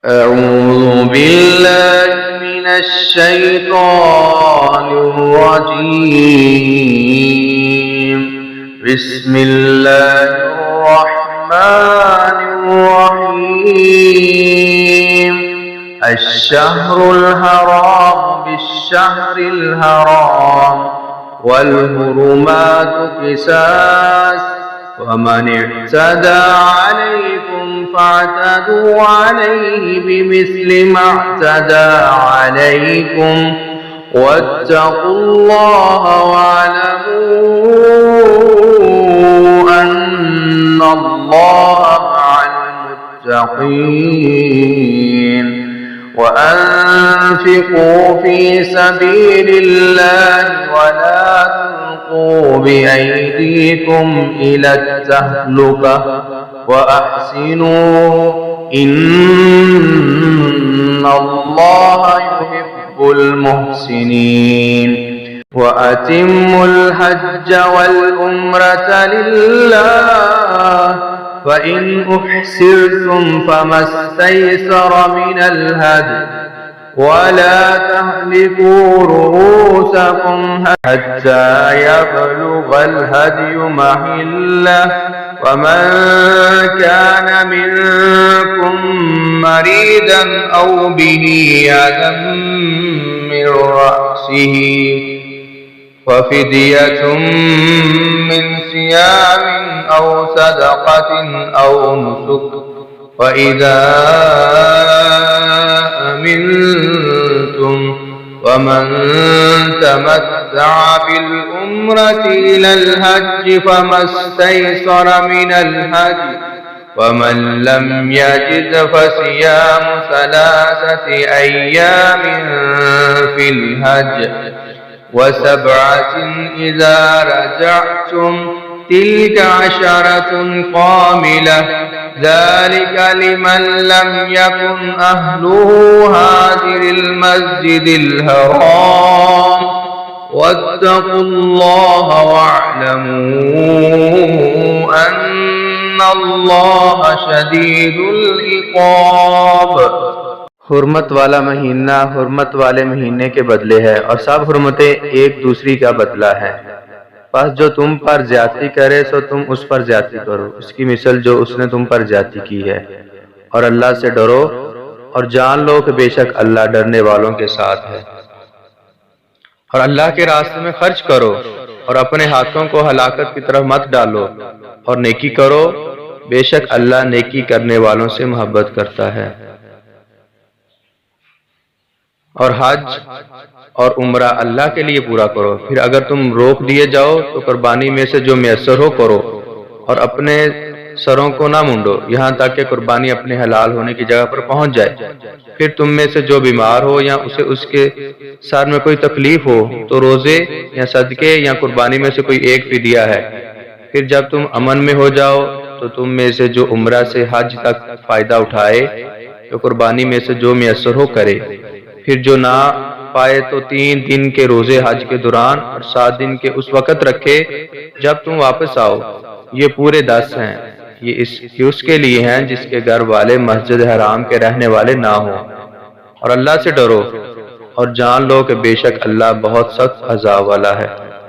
أعوذ بالله من الشيطان الرجيم بسم الله الرحمن الرحيم الشهر الحرام بالشهر الحرام والحرمات قصاص ومن اعتدى عليكم فاعتدوا عليه بمثل ما اعتدى عليكم واتقوا الله واعلموا أن الله مع المتقين وأنفقوا في سبيل الله ولا تلقوا بأيديكم إلى التهلكة وأحسنوا إن الله يحب المحسنين وأتموا الحج والعمرة لله فإن أحسرتم فما استيسر من الهدي ولا تهلكوا رؤوسكم حتى يبلغ الهدي محله ومن كان منكم مريضا أو به أذى من رأسه وفدية من صيام أو صدقة أو نسك وإذا أمنتم ومن تمتع بالعمرة إلى الحج فما استيسر من الهدي ومن لم يجد فصيام 3 أيام في الحج و7 إذا رجعتم تلك 10 كاملة ذلك لمن لم يكن أهله حاضر المسجد الحرام واتقوا الله واعلموا أن الله شديد العقاب। हुर्मत वाला महीना हुर्मत वाले महीने के बदले है और सब हुर्मतें एक दूसरी का बदला है। बस जो तुम पर ज्यादती करे सो तुम उस पर ज्यादती करो, उसकी मिसल जो उसने तुम पर ज्यादती की है। और अल्लाह से डरो और जान लो कि बेशक अल्लाह डरने वालों के साथ है। और अल्लाह के रास्ते में खर्च करो और अपने हाथों को हलाकत की तरफ मत डालो और नेकी करो, बेशक अल्लाह नेकी करने वालों से मोहब्बत करता है। और हज और उम्रा अल्लाह के लिए पूरा करो। फिर अगर तुम रोक दिए जाओ तो कुर्बानी में से जो मैसर हो करो और अपने सरों को ना मुंडो यहाँ तक कि कुर्बानी अपने हलाल होने की जगह पर पहुंच जाए। फिर तुम में से जो बीमार हो या उसे उसके सर में कोई तकलीफ हो तो रोजे या सदके या कुर्बानी में से कोई एक फिदिया है। फिर जब तुम अमन में हो जाओ तो तुम में से जो उम्रा से हज तक फायदा उठाए तो कुर्बानी में से जो मैसर हो करे। फिर जो ना पाए तो 3 दिन के रोजे हज के दौरान और 7 दिन के उस वक़्त रखे जब तुम वापस आओ। ये पूरे 10 हैं। ये उसके लिए हैं जिसके घर वाले मस्जिद हराम के रहने वाले ना हो। और अल्लाह से डरो और जान लो कि बेशक अल्लाह बहुत सख्त अज़ाब वाला है।